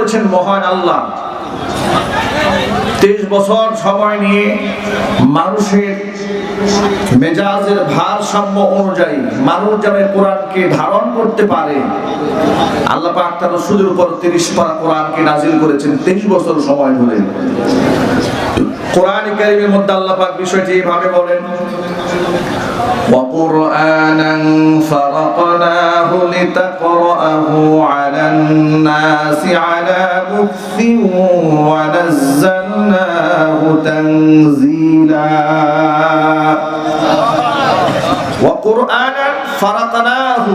করেছেন মহান আল্লাহ 23 বছর সময় নিয়ে মানুষের মেজাজের ভারসাম্য অনুযায়ী মানুষ যেন কোরআনকে ধারণ করতে পারে। আল্লাহ পাক তার রাসূলের উপর 30 পারা কোরআনকে নাজিল করেছেন 23 বছর সময় ধরে। কোরআনে কারীমের মধ্যে আল্লাহ পাক বিষয়টি এভাবে বলেন, وَقُرْآنًا فَرَقْنَاهُ لِتَقْرَأَهُ عَلَى النَّاسِ عَلَى مُكْثٍ وَنَزَّلْنَاهُ تَنزِيلًا وَقُرْآنًا فَرَقْنَاهُ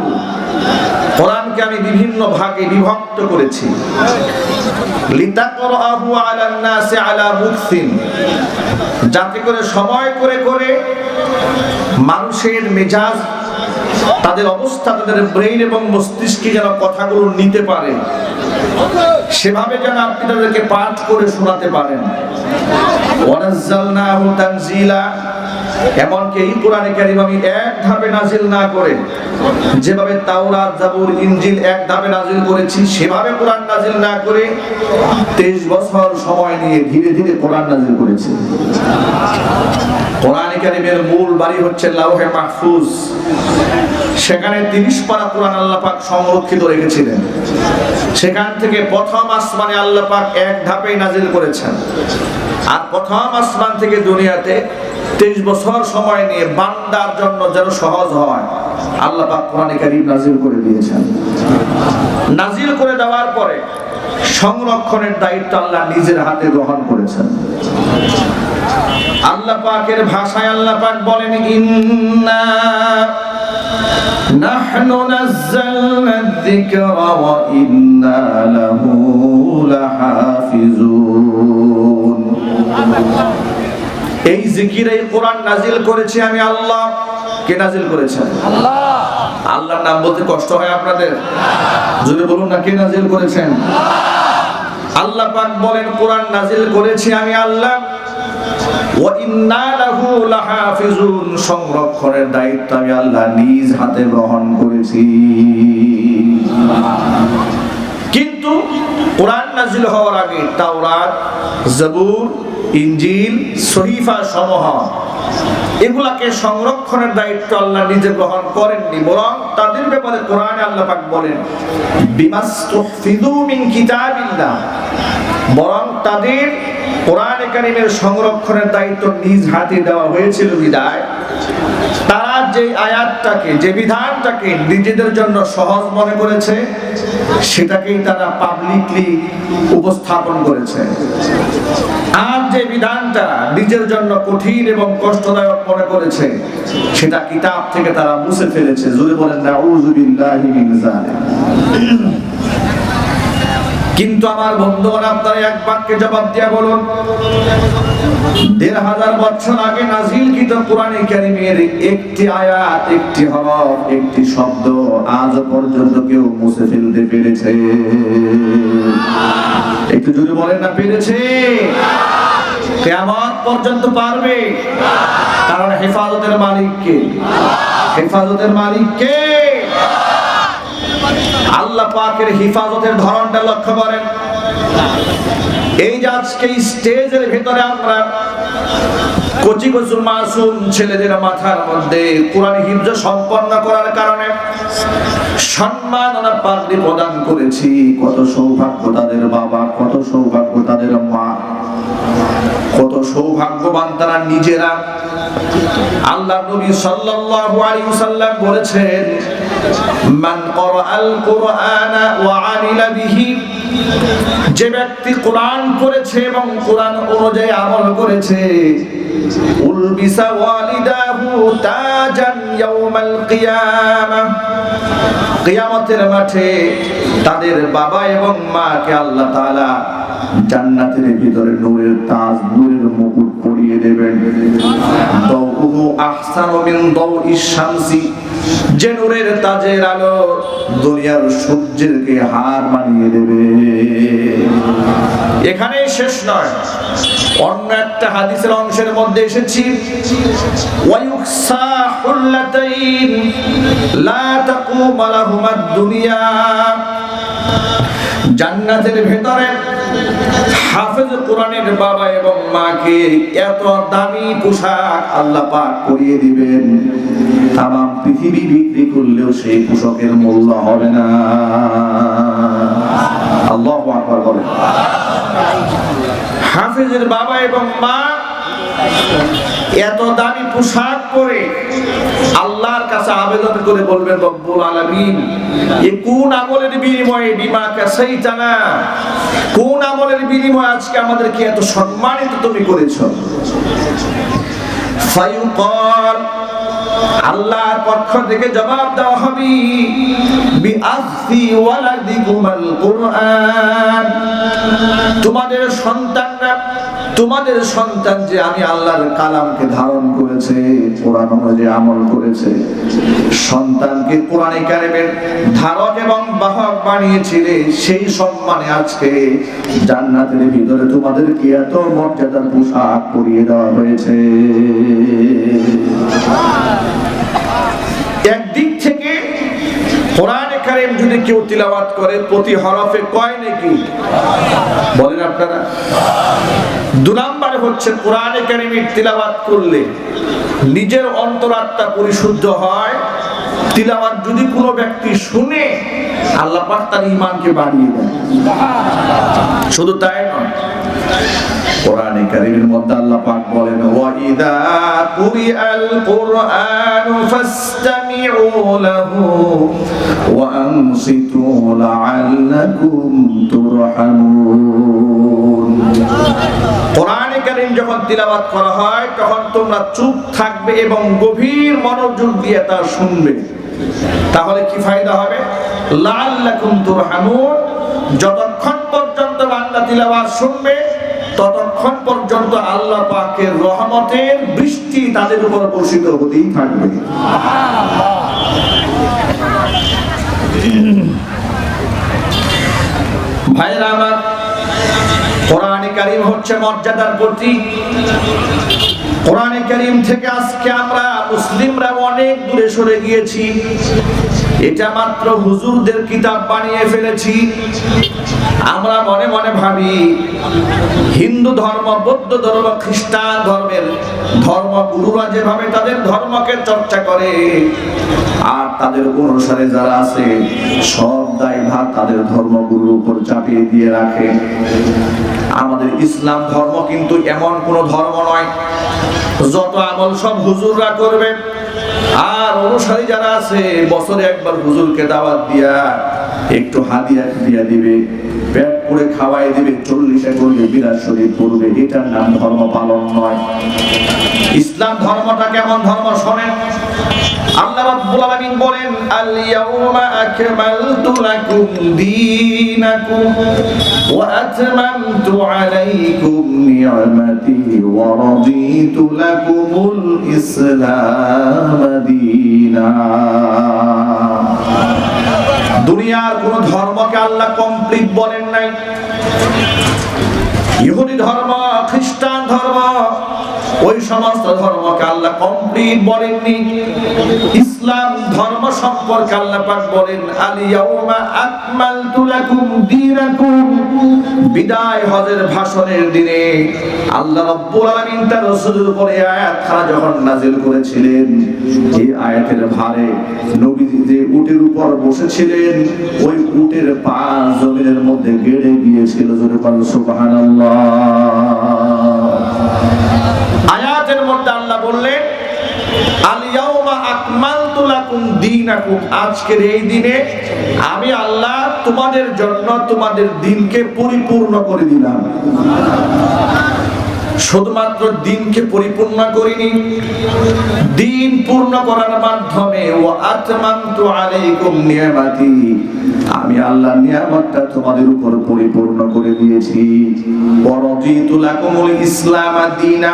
কোরআনকে আমি বিভিন্ন ভাগে বিভক্ত করেছি। লিতাকরাহু আলান নাসি আলা মুকসিন, যাতে করে সময় করে করে মানুষের মেজাজ, তাদের অবস্থা, তাদের ব্রেইন এবং মস্তিষ্কে যেন কথাগুলো নিতে পারে, সেভাবে যেন আপনি তাদেরকে পাঠ করে শোনাতে পারেন। ওয়ানাজ্জালনাহু তানজিলা, এমনকি এই কোরআনে কারীম আমি এক ধাপে নাজিল না করে, যেভাবে তাওরাত, জাবুর, ইনজিল এক ধাপে নাজিল করেছি, সেভাবে কোরআন নাজিল না করে 23 বছর সময় নিয়ে ধীরে ধীরে কোরআন নাজিল করেছি। কোরআনে কারীমের মূল বাড়ি হচ্ছে লাওহে মাহফুজ। সেখানে 30 পারা কোরআন আল্লাহ পাক সংরক্ষিত রেখেছিলেন। সেখান থেকে প্রথম আসমানে আল্লাহ পাক এক ধাপেই নাজিল করেছেন। আর প্রথম আসমান থেকে দুনিয়াতে 23 বছর সময় নিয়ে বান্দার জন্য যেন সহজ হয়, আল্লাহ পাক কোরআনে কারীম নাজিল করে দিয়েছেন। নাজিল করে দেওয়ার পরে সংরক্ষণের দায়িত্ব আল্লাহ নিজের হাতে গ্রহণ করেছেন। আল্লাহ পাকের ভাষায় আল্লাহ পাক বলেন, ইন্না নাহনু নাযালনা যিকরা ওয়া ইন্না লাহু লাহাফিজুন। এই জিকির, এই কোরআন নাজিল করেছি আমি আল্লাহ। কে নাজিল করেছেন? আল্লাহ। আল্লাহর নাম বলতে কষ্ট হয় আপনাদের? জোরে বলুন না, কে নাজিল করেছেন? আল্লাহ পাক বলেন, কোরআন নাজিল করেছি আমি আল্লাহ। ওয়া ইন্না লাহু লাহাফিজুন, সংরক্ষণের দায়িত্ব আমি আল্লাহ নিজ হাতে গ্রহণ করেছি। কিন্তু কোরআন নাজিল হওয়ার আগে তাওরাত, জাবুর, ইনজিল, সহিফা সমূহ এগুলাকে সংরক্ষণের দায়িত্ব আল্লাহ নিজে গ্রহণ করেননি, বরং তাদের ব্যাপারে কোরআনে আল্লাহ পাক বলেন, বিমাস্তুহফিযু মিন কিতাবিল্লাহ, বরং তাদের কোরআনে কারীমের সংরক্ষণের দায়িত্ব নিজ হাতে দেওয়া হয়েছিল বিদায় তারা যে আয়াতটাকে, যে বিধানটাকে নিজেদের জন্য সহজ মনে করেছে, সেটাকেই তারা পাবলিকলি উপস্থাপন করেছে। আর যে বিধানটা নিজের জন্য কঠিন এবং কষ্টদায়ক মনে করেছে, সেটা কিতাব থেকে তারা মুছে ফেলেছে। জোরে বলেন নাউযু বিল্লাহি মিন যালিক। কিন্তু আমার বন্ধুরা, আপনারা এক বাক্যে জবাব দিয়া বলুন, 1500 বছর আগে নাজিলকৃত কোরআনে কারীমের একটি আয়াত, একটি হরফ, একটি শব্দ আজ পর্যন্ত কেউ মুছে ফেলতে পেরেছে? একটু জোরে বলেন না, পেরেছে? কিয়ামত পর্যন্ত পারবে? কারণ হেফাজতের মালিক কে? হেফাজতের মালিক কে? আল্লাহ পাকের হেফাজতের ধরনটা লক্ষ্য করেন। এই যে আজকে স্টেজের ভিতরে আমরা কচি কচি মাসুম ছেলেদের মাথার মধ্যে কোরআন হিফজ সম্পন্ন করার কারণে সম্মাননা পাগড়ি প্রদান করেছি। কত সৌভাগ্য তাদের বাবা, কত সৌভাগ্য তাদের মা, কত সৌভাগ্যবান তারা নিজেরা। আল্লাহ নবী সাল্লাল্লাহু আলাইহি ওয়াসাল্লাম বলেছেন, মান ক্বারাআল কুরআনা ওয়া আমিলা বিহি, যে ব্যক্তি কোরআন পড়েছে এবং কোরআন অনুযায়ী আমল করেছে, উলবিসা ওয়ালিদাহু তাজান ইয়াউমাল কিয়ামাহ, কিয়ামতের মাঠে তাদের বাবা এবং মাকে আল্লাহ তাআলা জান্নাতের ভিতরে নূরের তাজ, নূরের মুকুট পরিয়ে দেবেন। দাউহু আহসানু মিন দাউইশ শামসি, যে নূরের তাজের আলো দুনিয়ার সূর্যকে হার মানিয়ে দেবে। এখানেই শেষ নয়, অন্য একটা হাদিসের অংশের মধ্যে এসেছি, ওয়ায়ুকসা হুল্লাতাইন লা তাকুমু লাহুমাদ দুনিয়া জান্নাতের ভেতরে হাফেজ কোরআনের বাবা এবং মাকে এত দামি পোশাক আল্লাহ পাক পরিয়ে দিবেন, তাম পৃথিবী বিক্রি করলেও সেই পোশাকের মূল্য হবে না। আল্লাহু আকবার বলেন। হাফেজের বাবা এবং মা এত দামি পোশাক পরে আল্লাহর কাছে আবেদন করে বলবেন, রব্বুল আলামিন, এ কোন আমলের বিনিময়ে বিমা কাসাইতানা, কোন আমলের বিনিময়ে আজকে আমাদেরকে এত সম্মানিত তুমি করেছো। ফায়ুকাল, আল্লাহর পক্ষ থেকে জবাব দেওয়া হবে, বিআখযি ওয়ালাদিকুমাল কুরআন, তোমাদের সন্তানরা, তোমাদের সন্তান যে আমি আল্লাহর কালামকে ধারণ করেছে, কোরআন অনুযায়ী আমল করেছে, সন্তানকে কোরআনে কারিমের ধারক এবং বাহক বানিয়েছিলে, সেই সম্মানে আজকে জান্নাতের ভিতরে তোমাদেরকে এত মর্যাদার পোশাক পরিয়ে দেওয়া হয়েছে। একদিক থেকে কোরআনে কারীম যদি কেউ তিলাওয়াত করে প্রতি হরফে কয় নাকি বলেন আপনারা? 2 নম্বরে হচ্ছে কোরআনে কারীমের তিলাওয়াত করলে নিজের অন্তরাত্মা পরিশুদ্ধ হয়। তিলাওয়াত যদি কোনো ব্যক্তি শুনে আল্লাহ পাক তার ঈমানকে বাড়িয়ে দেন। শুধু তাই নয়, কোরআনে কারীমের মধ্যে আল্লাহ পাক বলেন, ওয়া ইযা কুরিআল কুরআনু ফাসতামিউ লাহু ওয়া আনসিতু লাআল্লাকুম তুরহামুন। কোরআনে কারীম যখন তিলাওয়াত করা হয় তখন তোমরা চুপ থাকবে এবং গভীর মনোযোগ দিয়ে তা শুনবে। তাহলে কি ফায়দা হবে? লাআল্লাকুম তুরহামুন। যতক্ষণ পর্যন্ত বান্দা তিলাওয়াত শুনবে ততক্ষণ পর্যন্ত আল্লাহ পাকের রহমতের বৃষ্টি তাদের উপর বর্ষিত হতেই থাকবে। ভাইরা আমার, কোরআনে কারীম হচ্ছে মর্যাদার প্রতীক। কোরআনে কারীম থেকে আজকে আমরা মুসলিমরা অনেক দূরে সরে গিয়েছি। এটা মাত্র হুজুরদের কিতাব বানিয়ে ফেলেছি। আমরা মনে মনে ভাবি হিন্দু ধর্ম, বৌদ্ধ ধর্ম, খ্রিস্টান ধর্মের ধর্মগুরুরা যেভাবে তাদের ধর্মকে চর্চা করে আর তাদের অনুসারে যারা আছে সব দায়ভার তাদের ধর্মগুরুর উপর চাপিয়ে দিয়ে রাখে। আমাদের ইসলাম ধর্ম কিন্তু এমন কোন ধর্ম নয় যত আমল সব হুজুররা করবে আর অনুসারী যারা আছে বছরে একবার হুজুরকে দাওয়াত দিয়া একটু হাদিয়া দিয়া দিবে, পেট পুরে খাওয়াই দিবে, 40 করবে, 82 শরীফ পড়বে। এটার নাম ধর্ম পালন নয়। ইসলাম ধর্মটা কেমন ধর্ম শোনেন। আল্লাহ রাব্বুল আলামিন বলেন, আল ইয়াউমা আকমালতু লাকুম দীনাকুম ওয়া আতমামতু আলাইকুম নি'মাতি ওয়া রাদিতু লাকুমুল ইসলাম দীনা। দুনিয়ার কোন ধর্মকে আল্লাহ কমপ্লিট বলেন নাই। ইহুদি ধর্ম, খ্রিস্টান ধর্ম, ওই সমস্ত ধর্মকে আল্লাহ কমপ্লিট বলেননি। ইসলাম ধর্ম সম্পর্কে আল্লাহ পাক বলেন, আল ইয়াউমা আকমালতু লাকুম দীনাকুম। বিদায় হজের ভাষণের দিনে আল্লাহ রাব্বুল আলামিন তার রাসূলের উপরে আয়াতখানা যখন নাযিল করেছিলেন, এই আয়াতের ভারে নবীজি যে উটের উপর বসেছিলেন ওই উটের পা জমিনের মধ্যে গেড়ে গিয়েছিল। জোরে বলুন সুবহানাল্লাহ। আয়াতের মধ্যে আল্লাহ বললেন, আল ইয়াউমা আকমালতু লাকুম দীনাকুম। আজকের এই দিনে আমি আল্লাহ তোমাদের জন্য তোমাদের দ্বীনকে পরিপূর্ণ করে দিলাম। শুধুমাত্র দ্বীনকে পরিপূর্ণ করিনি, দ্বীন পূর্ণ করার মাধ্যমে ওয়া আতমামতু আলাইকুম নি'মাতি, আমি আল্লাহ নিয়ামতটা তোমাদের উপর পরিপূর্ণ করে দিয়েছি। ওয়া রাদিতু লাকুমুল ইসলাম দীনা,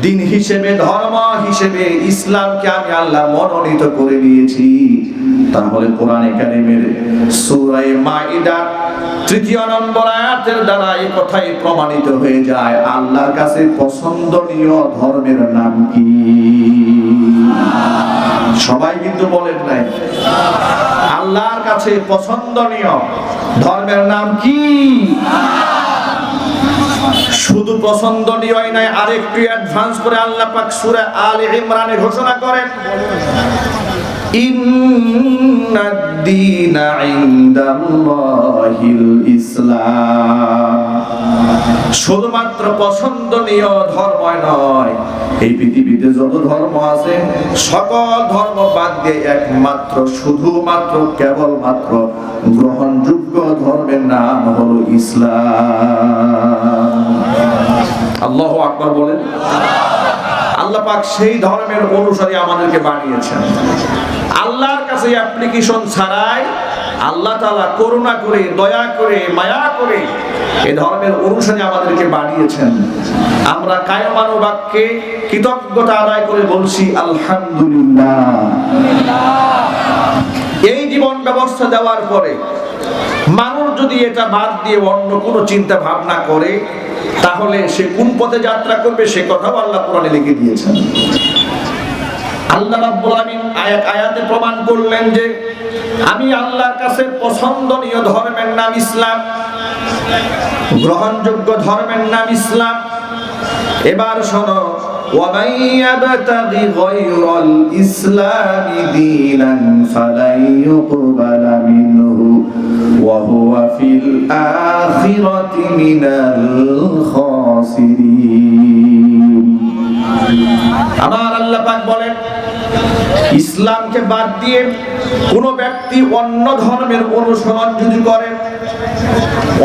দ্বীন হিসেবে, ধর্ম হিসেবে ইসলামকে আমি আল্লাহ মনোনীত করে দিয়েছি। তাহলে কোরআনে কারীমের সূরা মাইদা 3 নম্বর আয়াতের দ্বারা এই কথাই প্রমাণিত হয়ে যায় আল্লাহর কাছে পছন্দনীয় ধর্মের নাম কি। সবাই কিন্তু বলেন নাই। আল্লাহর কাছে পছন্দনীয় ধর্মের নাম কি? শুধু পছন্দনীয় নয়, আরেকটু অ্যাডভান্স করে আল্লাহ পাক সূরা আলে ইমরানে ঘোষণা করেন, ইন্নাদ দীনা ইনদাল্লাহিল ইসলাম। শুধুমাত্র পছন্দনীয় ধর্ম নয়, এই পৃথিবীতে যত ধর্ম আছে সকল ধর্ম বাদ দিয়ে একমাত্র শুধুমাত্র কেবলমাত্র গ্রহণযোগ্য ধর্মের নাম হলো ইসলাম। আল্লাহু আকবার বলেন। আল্লাহ পাক সেই ধর্মের অনুসারী আমাদেরকে বানিয়েছেন। আল্লাহর কাছে অ্যাপ্লিকেশন ছাড়াই আল্লাহ তাআলা করুণা করে, দয়া করে, মায়া করে এই ধর্মের অনুসারী আমাদেরকে বানিয়েছেন। আমরা কায়মানো বাক্যে কৃতজ্ঞতা আদায় করে বলছি আলহামদুলিল্লাহ। এই জীবন ব্যবস্থা দেওয়ার পরে মানুষ যদি এটা বাদ দিয়ে অন্য কোনো চিন্তা ভাবনা করে তাহলে সে কোন পথে যাত্রা করবে সে কথাও আল্লাহ কোরআনে লিখে দিয়েছেন। আল্লাহ রাব্বুল আলামিন আয়াতে প্রমাণ করলেন যে আমি আল্লাহর কাছে পছন্দনীয় ধর্মের নাম ইসলাম, গ্রহণযোগ্য ধর্মের নাম ইসলাম। এবার শোনো, وَمَن يَبْتَغِ غَيْرَ الْإِسْلَامِ دِينًا فَلَن يُقْبَلَ مِنْهُ وَهُوَ فِي الْآخِرَةِ مِنَ الْخَاسِرِينَ। আমার আল্লাহ পাক বলেন, ইসলামকে বাদ দিয়ে কোন ব্যক্তি অন্য ধর্মের অনুসরণ যদি করে,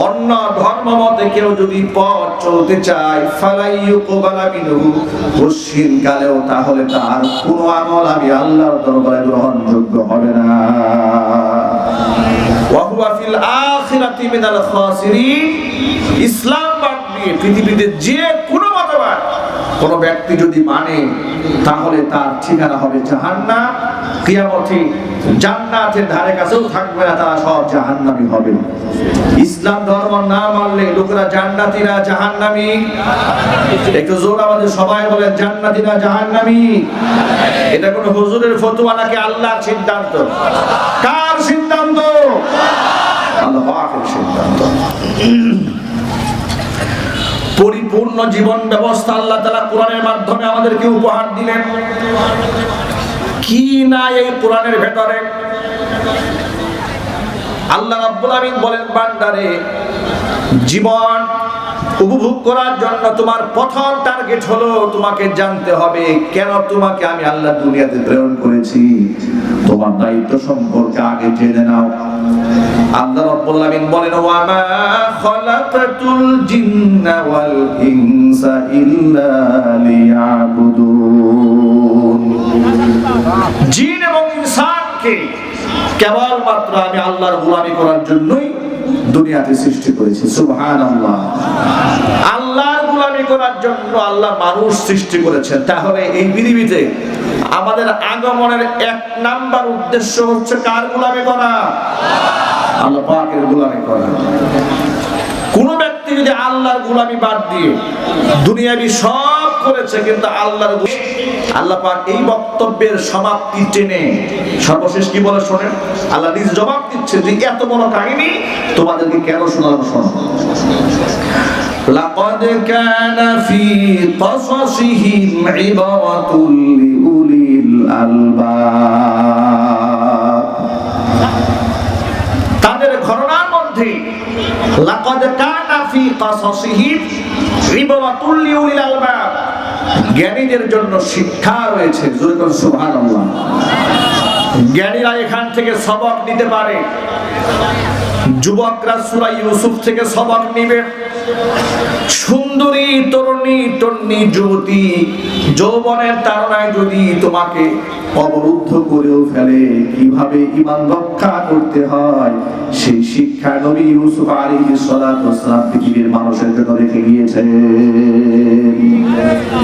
অন্য ধর্ম মতে কেউ যদি পথ চলতে চায়, ফালাইয়ুকবালা মিনহু, পশ্চিম কালেও তাহলে তার কোনো আমল আমি আল্লাহর দরবারে গ্রহণযোগ্য হবে না। ওয়া হুয়া ফিল আখিরাতি মিনাল খাসিরিন। ইসলাম বাদ দিয়ে পৃথিবীতে যে কোনো মতবাদ কোন ব্যক্তি যদি মানে তাহলে তার ঠিকানা হবে জাহান্নাম। কিয়ামতে জান্নাতের ধারে কাছেও থাকবে না, তারা সব জাহান্নামী হবে। ইসলাম ধর্ম না মানলে লোকেরা জান্নাতি না জাহান্নামী? একটু জোর আমাদের সবাই বলেন, জান্নাতি না জাহান্নামী? এটা কোন হুজুরের ফতোয়া নাকি আল্লাহর সিদ্ধান্ত? কার সিদ্ধান্ত? আল্লাহ পাকের সিদ্ধান্ত। পরিপূর্ণ জীবন ব্যবস্থা আল্লাহ তাআলা কোরআনের মাধ্যমে আমাদেরকে উপহার দিলেন। কি না এই কোরআনের ভেতরে? আল্লাহ রাব্বুল আমিন বলেন, বান্দারে, জীবন উপভোগ করার জন্য তোমার প্রথম টার্গেট হলো তোমাকে জানতে হবে কেন তোমাকে আমি আল্লাহ দুনিয়াতে প্রেরণ করেছি। তোমার দায়িত্ব সম্পর্কে আগে জেনে নাও। আল্লাহ রাব্বুল আমিন বলেন, ওয়া মা খালাকাতুল জিন্না ওয়াল ইনসা ইল্লা লিয়াবুদুন। জিন এবং ইনসানকে কেবলমাত্র আমি আল্লাহর গোলামি করার জন্যই দুনিয়াতে সৃষ্টি করেছি। সুবহানাল্লাহ। আল্লাহর গোলামি করার জন্য আল্লাহ মানুষ সৃষ্টি করেছেন। তাহলে এই পৃথিবীতে আমাদের আগমনের এক নাম্বার উদ্দেশ্য হচ্ছে কার গোলামি করা? আল্লাহ পাকের গোলামি করা। কোন ব্যক্তি যদি আল্লাহর গোলামি বাদ দিয়ে দুনিয়াবি সব করেছে কিন্তু আল্লাহ পাক এই বক্তব্যের সমাপ্তি টেনে সর্বশেষ কি বলে শোনেন। আল্লাহ নিজ জবাব দিচ্ছে যে এত বড় কাহিনী তোমাদেরকে কেন শোনানো? শোনো, লাকাদ কানা ফি কসাসিহিম ইবরাতুল লিউলিল আলবাব। তাদের ঘটনার মধ্যে লাকাদ কানা ফি কসাসিহিম ইবরাতুল লিউলিল আলবাব, জ্ঞানীদের জন্য শিক্ষা রয়েছে। জোরে বলুন সুবহানাল্লাহ। জ্ঞানীরা এখান থেকে সবক নিতে পারে। যুবকরা সূরা ইউসুফ থেকে সবক নিবে। সুন্দরী তরুণী তন্নী যুবতী যৌবনের তাড়নায় যদি তোমাকে অবরুদ্ধ করেও ফেলে কিভাবে ঈমান রক্ষা করতে হয় সেই শিক্ষা নবী ইউসুফ আলাইহিস সালাতু ওয়াস সালাম পৃথিবীর মানুষের জন্য রেখে গিয়েছেন।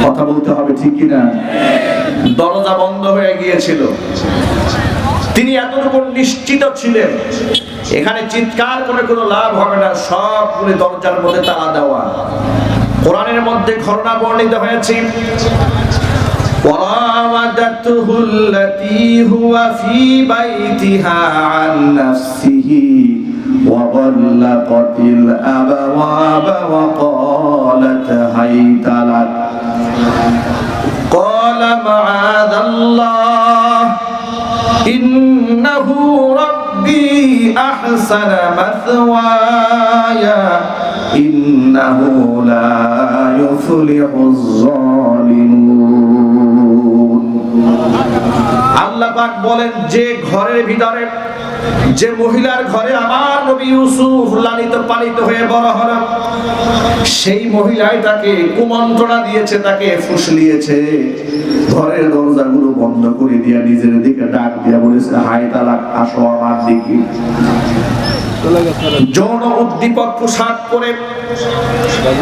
কথা বলতে হবে, ঠিক কি না? দরজা বন্ধ হয়ে গিয়েছিল, তিনি এতটুকু নিশ্চিত ছিলেন এখানে চিৎকার করে কোনো লাভ হবে না, সবগুলো দরজার মধ্যে তালা দেওয়া। কোরআনের মধ্যে ঘটনা বর্ণিত হয়েছে, وراودته التي هو في بيتها عن نفسه وغلقت الأبواب وقالت هيت لك قال معاذ الله إنه ربي أحسن مثواي إنه لا يفلح الظالمون আল্লাহ পাক বলেন, যে ঘরের ভিতরে, যে মহিলার ঘরে আমার নবী ইউসুফ লালিত পালিত হয়ে বড় হলো, সেই মহিলাই তাকে কুমন্ত্রণা দিয়েছে, তাকে ফুসলিয়েছে, ঘরের দরজাগুলো বন্ধ করে দিয়ে নিজের দিকে ডাক দিয়ে বলেছে, হায় তালাক, আসো আমার দিকে। যৌন উদ্দীপক পোশাক পরে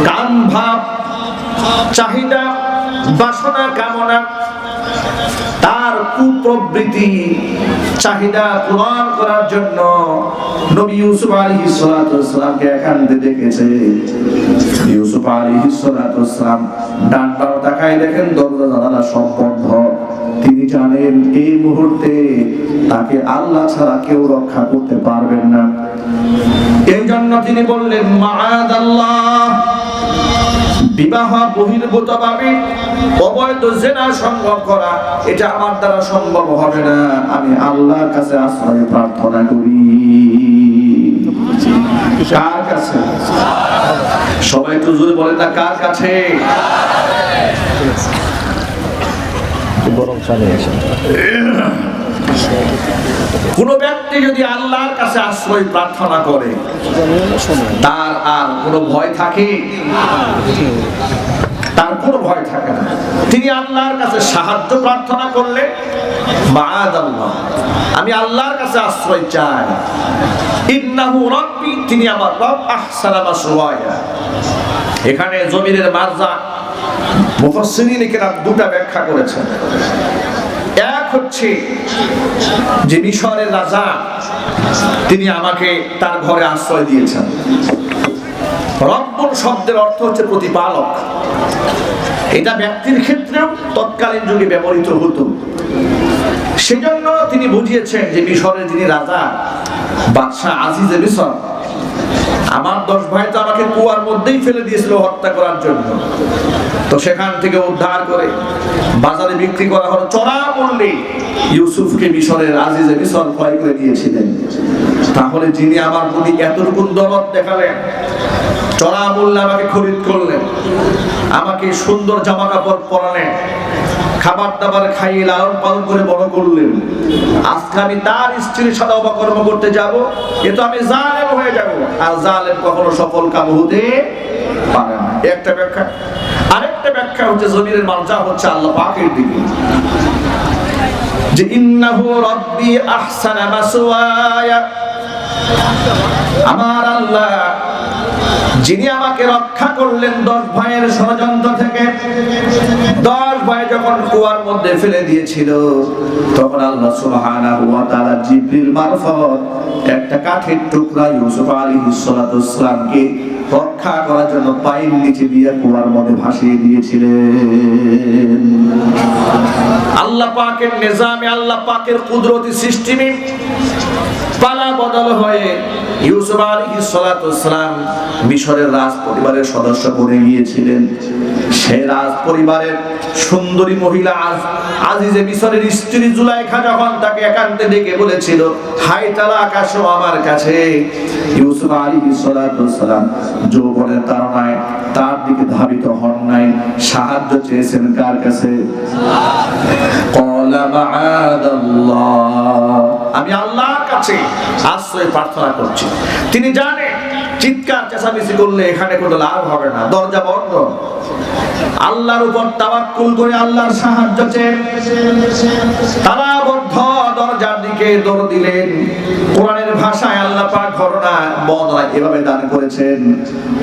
কাম ভাব, চাহিদা, বাসনা, কামনা, তার কুপ্রবৃত্তি, চাহিদা পূরণ করার জন্য নবী ইউসুফ আলাইহিস সালাতু ওয়াস সালামকে একান্তে ডেকেছে। ইউসুফ আলাইহিস সালাতু ওয়াস সালাম ডানটাও তাকায় দেখেন দরজা জানালা সব বন্ধ। তিনি জানেন এই মুহূর্তে তাকে আল্লাহ ছাড়া কেউ রক্ষা করতে পারবেন না। এই জন্য তিনি বললেন, মাআদাল্লাহ, বিবাহ বহির্ভূত ভাবে অবৈধ জিনা সম্ভব করা এটা আমার দ্বারা সম্ভব হবে না, আমি আল্লাহর কাছে আশ্রয় প্রার্থনা করি। কার কাছে? সবাই একটু জোরে বলেন না, কার কাছে? কোন ব্যক্তি যদি আল্লাহর কাছে আশ্রয় প্রার্থনা করে তার আর কোনো ভয় থাকে? তার কোনো ভয় থাকে না। তিনি আল্লাহর কাছে সাহায্য প্রার্থনা করলে, মাআদাল্লাহ, আমি আল্লাহর কাছে আশ্রয় চাই, ইন্নাহু রাব্বি, তিনি আমার রব, আহসানা মাসওয়ায়া। এখানে জমিরের মারজা মুফাসসিরিন কিরাম দুটো ব্যাখ্যা করেছেন। এক হচ্ছে যে মিশরের রাজা তিনি আমাকে তার ঘরে আশ্রয় দিয়েছেন। রব্বুল শব্দের অর্থ হচ্ছে প্রতিপালক। এটা ব্যক্তির ক্ষেত্রেও তৎকালীন যুগে ব্যবহৃত হতো। সেজন্য তিনি বুঝিয়েছেন যে মিশরের যিনি রাজা, বাদশাহ আজিজে মিশর, আমার 10 ভাই তো আমাকে কুয়ার মধ্যেই ফেলে দিয়েছিল হত্যা করার জন্য, তো সেখান থেকে উদ্ধার করে বাজারে বিক্রি করা হলো চড়া মূল্যে। ইউসুফকে মিশরের আজিজে মিশর ক্রয় করে দিয়েছিলেন। তাহলে যিনি আমার প্রতি এতটুকু দরদ দেখালেন, চড়া মূল্যে আমাকে খরিদ করলেন, আমাকে সুন্দর জামা কাপড় পরালেন, খাবার দাবার খাইয়ে লালন পালন করে বড় করলেন, আজকে আমি তার স্ত্রীর সাথে অপকর্ম করতে যাব, এ তো আমি জালেম হয়ে যাব। আর জালেম কখনো সফল কাম হতে পারে না। একটা ব্যাখ্যা। আরেকটা ব্যাখ্যা হচ্ছে জমিরের মারজা হচ্ছে আল্লাহ পাকের দিকে, যে ইন্নাহু রাব্বি আহসানা মাসওয়ায়া, আমার আল্লাহ যিনি আমাকে রক্ষা করলেন 10 ভাইয়ের ষড়যন্ত্র থেকে। 10 ভাই যখন কুয়ার মধ্যে ফেলে দিয়েছিল, তখন আল্লাহ সুবহানাহু ওয়া তাআলা জিবরিল মারফত একটা কাঠের টুকরা ইউসুফ আলাইহিস সালাতু ওয়াস সালামকে রক্ষা করার জন্য পায়ের নিচে দিয়ে কুয়ার মধ্যে ভাসিয়ে দিয়েছিলেন। আল্লাহ পাকের নিজামে, আল্লাহ পাকের কুদরতি সিস্টেমে পালা বদল হয়ে ইউসুফ আলাইহিস সালাতু ওয়াস সালাম মিশরের রাজ পরিবারের সদস্য বনে গিয়েছিলেন। সেই রাজ পরিবারের সুন্দরী মহিলা আজিজে মিশরের স্ত্রী জুলাইখা যখন তাকে একান্তে ডেকে বলেছিল, হায় তালাক, আসো আমার কাছে, ইউসুফ আলাইহিস সালাতু ওয়াস সালাম যৌবনের তাড়নায় তার দিকে ধাবিত হন নাই, সাহায্য চেয়েছেন কার কাছে? ক্বালা মাআদাল্লাহ, আমি আল্লাহর কাছে আশ্রয় প্রার্থনা করছি। তিনি জানেন চিৎকার চেঁচামেচি করলে এখানে কোনো লাভ হবে না, দরজা বন্ধ। আল্লাহর উপর তাওয়াক্কুল করে আল্লাহর সাহায্য চেয়ে তালাবদ্ধ দরজার দিকে দৌড় দিলেন। কোরআনের ভাষায় আল্লাহ পাক ঘটনা বর্ণনা এভাবে দান করেছেন,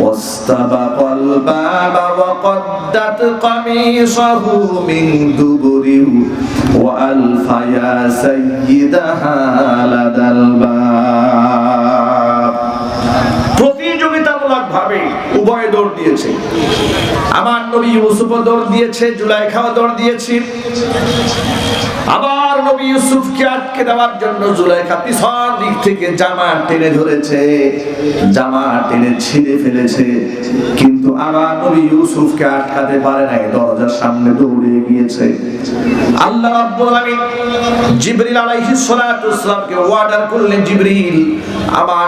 ওয়াস্তাবাকাল বাবা ওয়া কদ্দাত কামিসাহু মিন দুবুরিন ওয়া আলফায়া সাইয়্যিদাহা লাদাল বাব। প্রতিযোগিতামূলক ভাবে ভাবে উভয় দৌড় দিয়েছে। আমার নবী ইউসুফও দৌড় দিয়েছে, জুলাইখাও দৌড় দিয়েছে। আবার নবী ইউসুফকে আটকে দেওয়ার জন্য জুলাইখা পিছন দিক থেকে জামা টেনে ধরেছে, জামা টেনে ছিঁড়ে ফেলেছে, কিন্তু আবার নবী ইউসুফকে আটকাতে পারে নাই, দরজার সামনে দৌড়ে গিয়েছে। আল্লাহ রাব্বুল আলামিন জিবরিল আলাইহিস সালাতু ওয়াসসালামকে অর্ডার করলেন, জিবরিল আমার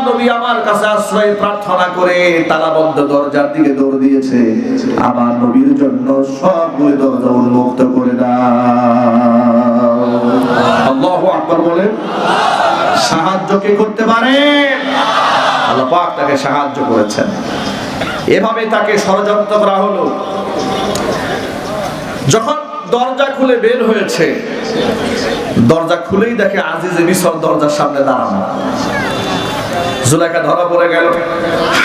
নবী আমার কাছে আশ্রয় প্রার্থনা করে তালাবদ্ধ দরজার দিকে দৌড় দিয়েছে, আমার নবীর জন্য সবগুলো দরজা উন্মুক্ত করে দাও। আল্লাহু আকবার বলেন। সাহায্য কে করতে পারে? আল্লাহ পাক তাকে সাহায্য করেছেন। এভাবে তাকে ষড়যন্ত্র করা হলো। যখন দরজা খুলে বের হয়েছে, দরজা খুলেই দেখে আজিজে মিসর দরজার সামনে দাঁড়ানো। জুলাইখা ধরা পড়ে গেল,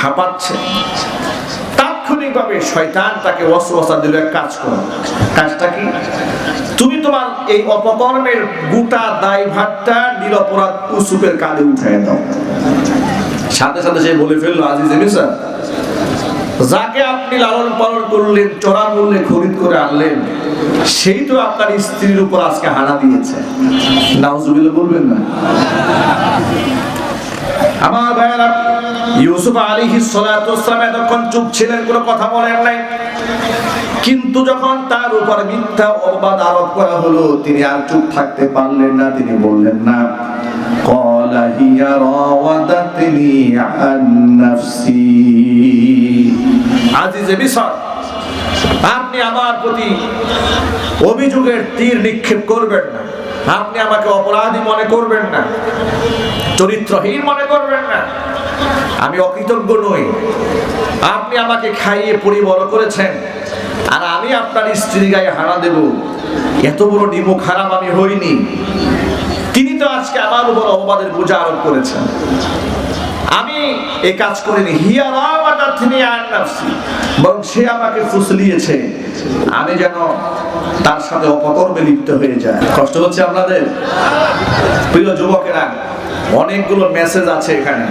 হাঁপাচ্ছে। তাৎক্ষণিকভাবে শয়তান তাকে ওয়াসওয়াসা দিল, এক কাজ করো। কাজটা কি? তুমি তোমার এই অপকর্মের গোটা দায়ভারটা নিরপরাধ ইউসুফের কাঁধে উঠিয়ে দাও। সাথে সাথে সে বলে ফেললো, আজিজে মিসর, যাকে আপনি লালন পালন করলেন, চড়া মূল্যে খরিদ করে আনলেন, সেই তো আপনার স্ত্রীর উপর আজকে হানা দিয়েছে। নাউজুবিল্লাহ বলবেন না? আমার ভাইয়েরা, ইউসুফ আলাইহিস সালাতু ওয়াসসালাম এতক্ষণ চুপ ছিলেন, কোনো কথা বলেন নাই। কিন্তু যখন তার উপর মিথ্যা অপবাদ আরোপ করা হলো, তিনি আর চুপ থাকতে পারলেন না। তিনি বললেন না, ক্বালা হিয়া রাওয়াদাতনি আন নাফসি। আজিজে মিসর, আপনি আমার প্রতি অভিযোগের তীর নিক্ষেপ করবেন না, আপনি আমাকে অপরাধী মনে করবেন না, চরিত্রহীন মনে করবেন না। আমি অকৃতজ্ঞ নই। আপনি আমাকে খাইয়ে পরি বড় করেছেন, আর আমি আপনার স্ত্রীর গায়ে হানা দেব, এত বড় নিমুখ হারাম আমি হইনি। তিনি তো আজকে আমার উপর অপবাদের বোঝা আরোপ করেছেন, আমি এই কাজ করিনি। হিয়া রাওয়াদাতনি আন নাফসি, বরং সে আমাকে ফুসলিয়েছে, আমি যেন তার সাথে অপকর্মে লিপ্ত হয়ে যায়। কষ্ট হচ্ছে আপনাদের? প্রিয় যুবকেরা, অনেকগুলো মেসেজ আছে এখানে,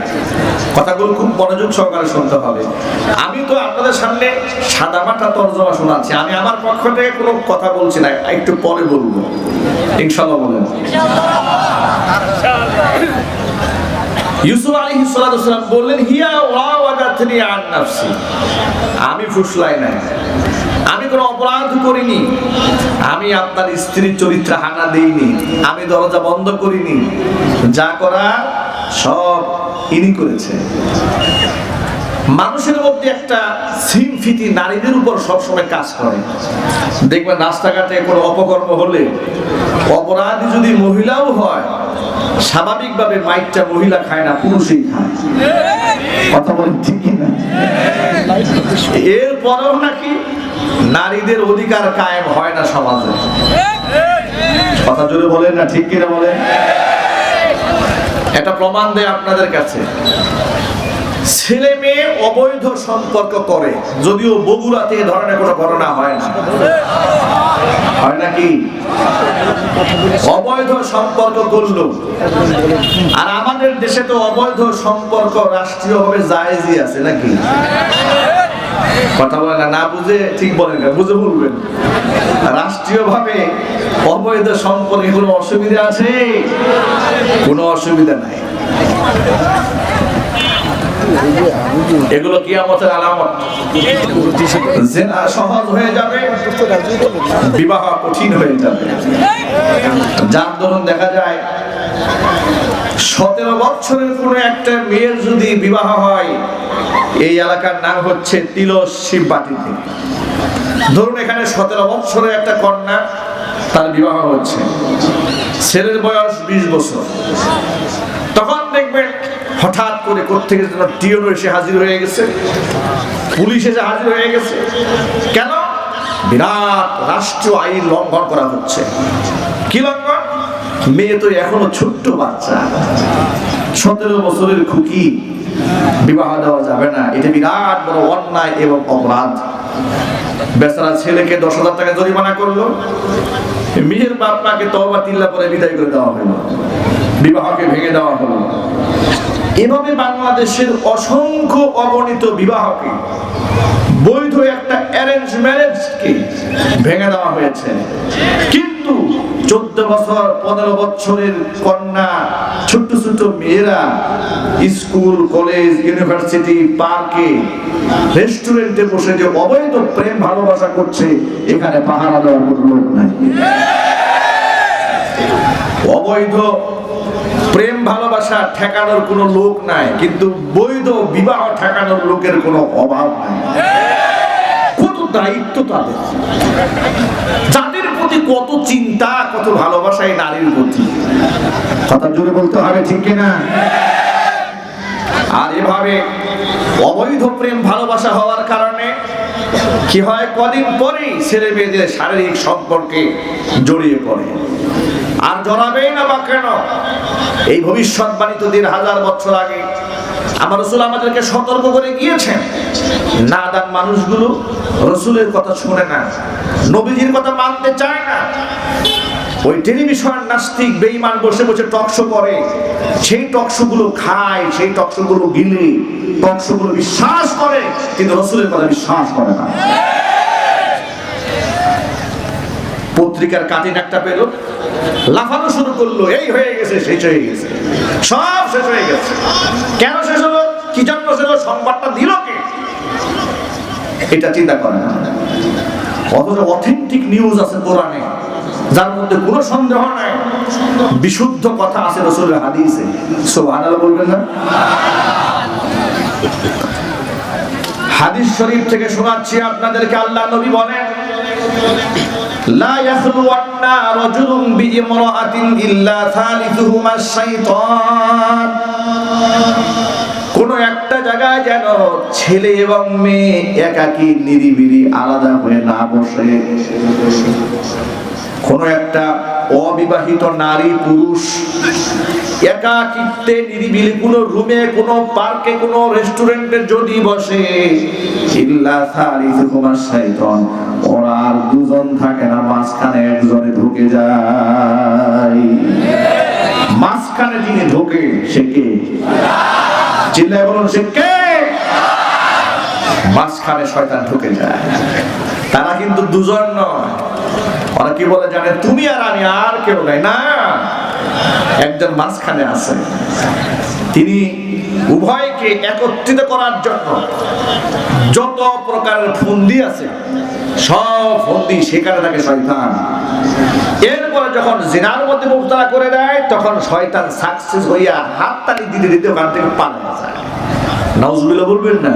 কথাগুলো খুব মনোযোগ সহকারে শুনতে হবে। আমি তো আপনাদের সামনে সাদামাটা তরজমা শোনাচ্ছি, আমি আমার পক্ষ থেকে কোনো কথা বলছি না, একটু পরে বলবো ইনশাআল্লাহ। বলেন। ইউসুফ আলাইহিস সালাতু ওয়াসসালাম বললেন, হিয়া রাওয়াদাতনি আন নাফসি, আমি ফুসলাই নাই, আমি কোনো অপরাধ করিনি, আমি আপনার স্ত্রীর চরিত্রে হানা দেইনি, আমি দরজা বন্ধ করিনি, যা করা সব ইনি করেছে। মানুষের মধ্যে একটা সিমফিতি নারীদের উপর সবসময় কাজ করে। দেখবেন রাস্তাঘাটে কোনো অপকর্ম হলে, অপরাধী যদি মহিলাও হয়, স্বাভাবিকভাবে মাইকটা মহিলা খায় না, পুরুষই খায়। কথা বলেন ঠিক কিনা? এরপরেও নাকি নারীদের অধিকার কায়েম হয় না সমাজে। কথা জোরে বলেন না, ঠিক কিনা বলেন? এটা প্রমাণ দেয় আপনাদের কাছে। ছেলে মেয়ে অবৈধ সম্পর্ক করে, যদিও বগুড়াতে এ ধরনের কোনো ঘটনা হয় না, হয় নাকি? অবৈধ সম্পর্ক করলো, আর আমাদের দেশে তো অবৈধ সম্পর্ক রাষ্ট্রীয়ভাবে জায়েজই আছে নাকি? কথা বলে না বুঝে ঠিক বলেন না, বুঝে বলবেন। রাষ্ট্রীয়ভাবে অবৈধ সম্পর্কে কোনো অসুবিধা আছে? কোনো অসুবিধা নাই। এগুলো কিয়ামতের আলামত। জিনা সহজ হয়ে যাবে, বিবাহ কঠিন হয়ে যাবে। যার দরুন দেখা যায় 17 বছরের কোনো একটা মেয়ের যদি বিবাহ হয়, এই এলাকার নাম হচ্ছে তিলস শিববাটিতে। ধরুন এখানে 17 বছরের একটা কন্যা, তার বিবাহ হচ্ছে, ছেলের বয়স 20 বছর। তখন দেখবেন হঠাৎ করে কোত্থেকে যেন টিওনো এসে হাজির হয়ে গেছে, পুলিশ এসে হাজির হয়ে গেছে। কেন? বিরাট রাষ্ট্রীয় আইন লঙ্ঘন করা হচ্ছে। কি লঙ্ঘন? মেয়ে তো এখনো ছোট্ট বাচ্চা, 17 বছরের খুকি, বিবাহ দেওয়া যাবে না। এটা বিরাট বড় অন্যায় এবং অপরাধ। বেচারা ছেলেকে 10,000 টাকা জরিমানা করলো, মেয়ের বাপ মাকে তওবা তিল্লা পরে বিদায় করে দেওয়া হলো, বিবাহকে ভেঙে দেওয়া হলো। এভাবে বাংলাদেশের অসংখ্য অগণিত বিবাহকে, বৈধ একটা অ্যারেঞ্জ ম্যারেজকে ভেঙে দেওয়া হয়েছে। কিন্তু 14 বছর 15 বছরের কন্যা, ছোট্ট ছোট্ট মেয়েরা স্কুল, কলেজ, ইউনিভার্সিটি, পার্কে, রেস্টুরেন্টে বসে যে অবৈধ প্রেম ভালোবাসা করছে, এখানে পাহারা দেওয়ার কোনো লোক নাই। অবৈধ প্রেম ভালোবাসা ঠেকানোর কোনো লোক নাই, কিন্তু বৈধ বিবাহ ঠেকানোর লোকের কোনো অভাব নাই। কত দায়িত্ব তাদের, যাদের প্রতি কত চিন্তা, কত ভালোবাসা এই নারীর প্রতি, কথা জোরে বলতে হবে, ঠিক কিনা? আর এভাবে অবৈধ প্রেম ভালোবাসা হওয়ার কারণে কি হয়, কদিন পরেই ছেলে মেয়েদের শারীরিক সম্পর্কে জড়িয়ে পড়ে। আর জড়াবেই না বা কেন? এই ভবিষ্যৎবাণী তো 1500 বছর আগে আমার রাসূল আমাদেরকে সতর্ক করে গিয়েছেন। নাদান মানুষগুলো রাসূলের কথা শুনে না, নবীজির কথা মানতে চায় না। ওই টেলিভিশন নাস্তিক বেঈমান বসে বসে টকশো করে, সেই টকশোগুলো খায়, সেই টকশোগুলো গিলে, টকশোগুলো বিশ্বাস করে, কিন্তু রাসূলের কথা বিশ্বাস করে না। পত্রিকার কাটিং একটা পেল, লাফানো শুরু করলো, এই হয়ে গেছে, শেষ হয়ে গেছে, সব শেষ হয়ে গেছে। কেন শেষ হলো, কি জন্য শেষ হলো, সংবাদটা দিল কে? এটা চিন্তা করে না। অথচ অথেন্টিক নিউজ আছে কোরআনে, যার মধ্যে কোনো সন্দেহ নাই, বিশুদ্ধ কথা আছে রাসূলের হাদিসে। সুবহানাল্লাহ বলবেন না? হাদিস শরীফ থেকে শোনাচ্ছি আপনাদেরকে, আল্লাহ নবী বলেন, লা ইয়াখলুওয়ান্না রাজুলুন বিইমরাআতিন ইল্লা সালিসুহুমা শাইতান। কোন একটা জায়গায় যেন ছেলে এবং মেয়ে একাকী নিরিবিলি আলাদা হয়ে না বসে। কোন একটা অবিবাহিত নারী পুরুষ একাকিত্বে নিরিবিলি কোন রুমে, কোন পার্কে, কোন রেস্টুরেন্টে যদি বসে, ইল্লা সালিসুহুমা শাইতান, ওরা আর দুজন থাকে না, মাঝখানে একজনে ঢুকে যায়। মাঝখানে যিনি ঢোকে সে কে? চিল্লায় বলুন, সে কে? মাঝখানে শয়তান ঢুকে যায়। তারা কিন্তু দুজন নয়। ওরা কি বলে জানেন? তুমি আর আমি, আর কেউ নাই। না, একজন মাঝখানে আছে। তিনি উভয়কে একত্রিত করার জন্য যত প্রকারের ফন্দি আছে, সব ফন্দি সেখানে থাকে শয়তান। এরপরে যখন জিনার মধ্যে মুবতালা করে দেয়, তখন শয়তান সাকসেস হইয়া হাততালি দিতে দিতে ওখান থেকে পালিয়ে যায়। নাউজুবিল্লাহ বলবেন না?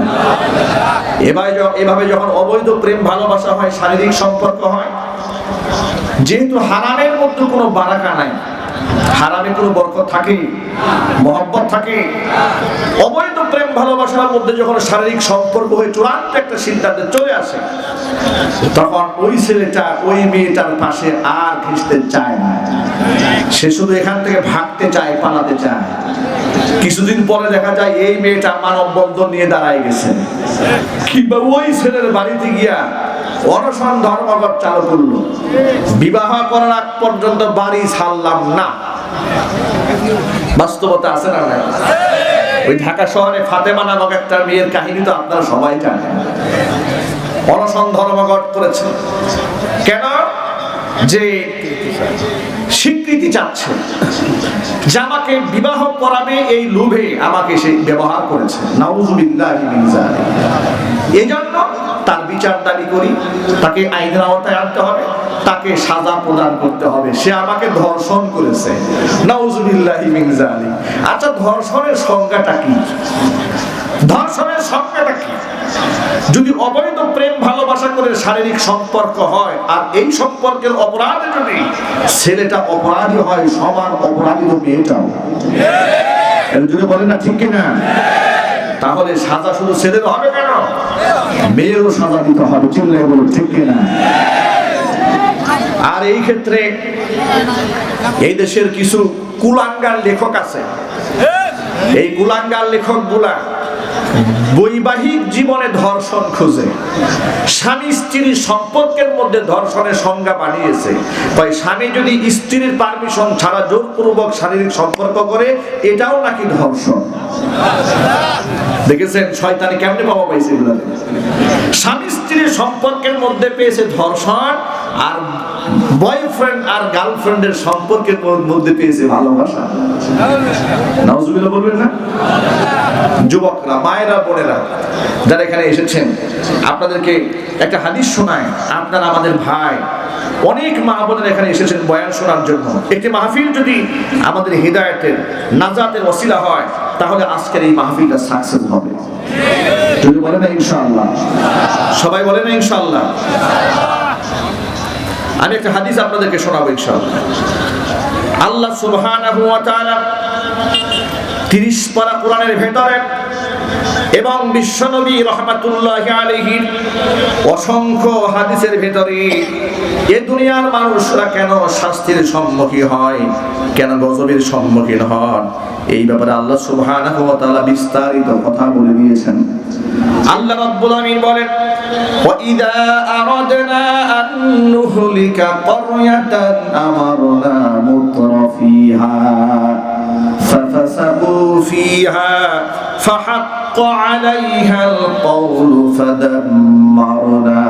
এভাবে যখন অবৈধ প্রেম ভালোবাসা হয়, শারীরিক সম্পর্ক হয়, যেহেতু হারামের মধ্যে কোনো বারাকা নাই, হারামে কোনো বরকত থাকে, মহব্বত থাকে, অবৈধ প্রেম ভালোবাসার মধ্যে যখন শারীরিক সম্পর্ক হয়ে চূড়ান্ত একটা সিদ্ধান্তে চলে আসে, তখন ওই ছেলেটা ওই মেয়েটার পাশে আর ঘেঁষতে চায় না। সে শুধু এখান থেকে ভাগতে চায়, পালাতে চায়। কিছুদিন পরে দেখা যায় এই মেয়েটা মানববন্ধন নিয়ে দাঁড়ায় গেছে, কিংবা ওই ছেলের বাড়িতে গিয়া অনশন ধর্মঘট চালু করলো, বিবাহ করার আগ পর্যন্ত বাড়ি ছাড়লাম না। বাস্তবতা আছে না? ওই ঢাকা শহরে ফাতেমা নামক একটা মেয়ের কাহিনী তো আপনারা সবাই জানেন। অনশন ধর্মঘট করেছে কেন? যে স্বীকৃতি চাচ্ছে, যে আমাকে বিবাহ করাবে, এই লোভে আমাকে সে ব্যবহার করেছে। নাউজুবিল্লাহি মিন যালিক। এজন্য তার বিচার দাবি করি, তাকে আইনের আওতায় আনতে হবে, তাকে সাজা প্রদান করতে হবে। সে আমাকে ধর্ষণ করেছে। নাউজুবিল্লাহি মিন যালিক। আচ্ছা, ধর্ষণের সংজ্ঞাটা কি? ধর্ষণের সংজ্ঞাটা কি? যদি অবৈধ প্রেম ভালোবাসা করে শারীরিক সম্পর্ক হয়, আর এই সম্পর্কের অপরাধে যদি ছেলেটা অপরাধী হয়, সমান অপরাধী তো মেয়েটাও। যদি বলেন না, ঠিক কিনা? তাহলে সাজা শুধু ছেলের হবে কেন? মেয়েরও সাজা দিতে হবে। চিল্লায় বলুন, ঠিক কিনা? আর এই ক্ষেত্রে এই দেশের কিছু কুলাঙ্গার লেখক আছে। এই কুলাঙ্গার লেখক গুলা বৈবাহিক জীবনে ধর্ষণ খুঁজে, স্বামী স্ত্রীর সম্পর্কের মধ্যে ধর্ষণের সংজ্ঞা বানিয়েছে। তাই স্বামী যদি স্ত্রীর পারমিশন ছাড়া জোরপূর্বক শারীরিক সম্পর্ক করে, এটাও নাকি ধর্ষণ। দেখেছেন শয়তানি কেমনে বাবা পাইছে এগুলো। স্বামী স্ত্রীর সম্পর্কের মধ্যে পেয়েছে ধর্ষণ, আর বয়ফ্রেন্ড আর গার্লফ্রেন্ডের সম্পর্কের মধ্যে পেয়েছে ভালোবাসা। নাউজুবিল্লাহ বলবেন না? যুবকরা, মায়েরা, বোনেরা যারা এখানে এসেছেন, আপনাদেরকে একটা হাদিস শোনায়। আপনারা আমাদের ভাই, অনেক মা বোনেরা এখানে এসেছেন বয়ান শোনার জন্য। একটি মাহফিল যদি আমাদের হিদায়াতের, নাজাতের ওসিলা হয়, তাহলে আজকের এই মাহফিলটা সাকসেস হবে। যদি বলেন না ইনশাআল্লাহ, সবাই বলেন না ইনশাআল্লাহ। আমি একটা হাদিস আপনাদেরকে শোনাবো ইনশাআল্লাহ। আল্লাহ সুবহানাহু ওয়া তাআলা 30 পারা কোরআনের ভেতরে এবং বিশ্বনবী রাহমাতুল্লাহি আলাইহির অসংখ্য হাদিসের ভেতরে এই দুনিয়ার মানুষরা কেন শাস্তির সম্মুখীন হয়, কেন গজবের সম্মুখীন হন, এই ব্যাপারে আল্লাহ সুবহানাহু ওয়া তাআলা বিস্তারিত কথা বলে দিয়েছেন। আল্লাহ রাব্বুল আমিন বলেন, ওয়া ইযা আরাদনা আন নুহলিকা ক্বরয়াতান আমারনা মুতরাফিহা ফাফাসাকু ফিহা ফাহাক্ক আলাইহাল কওলু ফাদাম্মারনাহা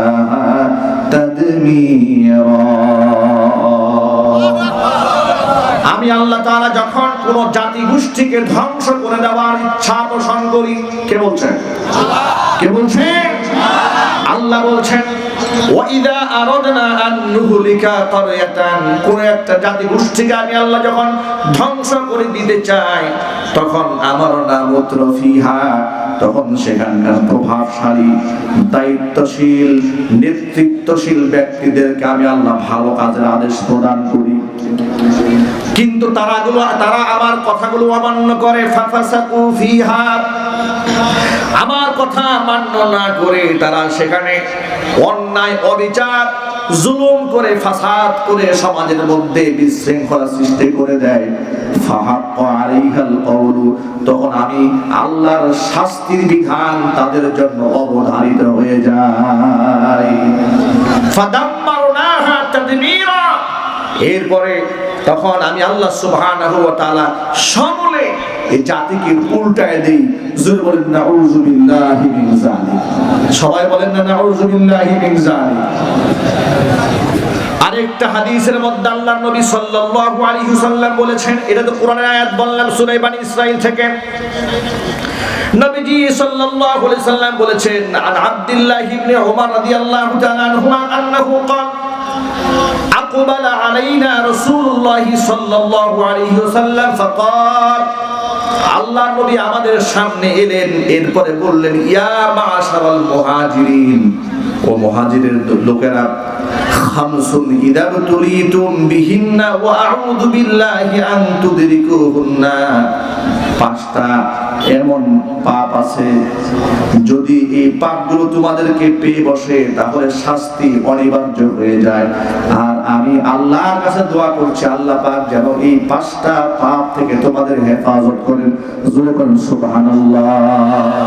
তাদমীরা। আমি আল্লাহ তাআলা যখন কোন জাতি গোষ্ঠীকে ধ্বংস করে দেওয়ার ইচ্ছা পোষণ করি, কে বলছেন? কে বলছেন? আল্লাহ বলছেন, ওয়া ইযা আরাদনা আন নুহলিকা ক্বরয়াতান, কোন একটা জাতি গোষ্ঠীকে আমি আল্লাহ যখন ধ্বংস করে দিতে চাই, তখন আমারনা মুতরাফিহা, তখন সেখানকার প্রভাবশালী, দায়িত্বশীল, নেতৃত্বশীল ব্যক্তিদেরকে আমি আল্লাহ ভালো কাজের আদেশ প্রদান করি। কিন্তু তারা আমার কথাগুলো অমান্য করে, ফাফাসাকু ফিহা, আমার কথা মান্য না করে তারা সেখানে অন্যায়, অবিচার, জুলুম করে, ফাসাদ করে সমাজের মধ্যে বিশৃঙ্খলা সৃষ্টি করে দেয়। ফাহাক্ক আলাইহাল কওলু, তখন আমি আল্লাহর শাস্তির বিধান তাদের জন্য অবধারিত হয়ে যায়। ফাদাম্মারনাহা তাদমীরা, এরপরে তখন আমি আল্লাহ সুবহানাহু ওয়া তাআলা সমূলে এই জাতিকে উল্টায় দেই। জোরে বলেন নাউযু বিল্লাহি মিন যালিক। সবাই বলেন না নাউযু বিল্লাহি মিন যালিক। আরেকটা হাদিসের মধ্যে আল্লাহর নবী সাল্লাল্লাহু আলাইহি ওয়াসাল্লাম বলেছেন, এটা তো কোরআনের আয়াত বললাম সূরা বনী ইসরাঈল থেকে। নবীজি সাল্লাল্লাহু আলাইহি ওয়াসাল্লাম বলেছেন, আন আব্দুল্লাহ ইবনে উমর রাদিয়াল্লাহু তাআলা আনহুমা আন্নাহু ক্বাল أقبل علينا رسول الله صلى الله عليه وسلم فقال, আল্লাহর নবী আমাদের সামনে এলেন, এরপরে বললেন, ইয়া মাশারাল মুহাজিরিন, ও মুহাজিরের লোকেরা, খামসুন ইযা তুলিতুম বিহিন্না ওয়া আউযু বিল্লাহি আন তুদরিকুহুন্না, 5টা এমন পাপ আছে, যদি এই পাপগুলো তোমাদেরকে পেয়ে বসে তাহলে শাস্তি অনিবার্য হয়ে যায়। আর আমি আল্লাহর কাছে দোয়া করছি, আল্লাহ পাক যেন এই 5টা পাপ থেকে তোমাদের হেফাজত করেন। জোরে বলেন সুবহানাল্লাহ।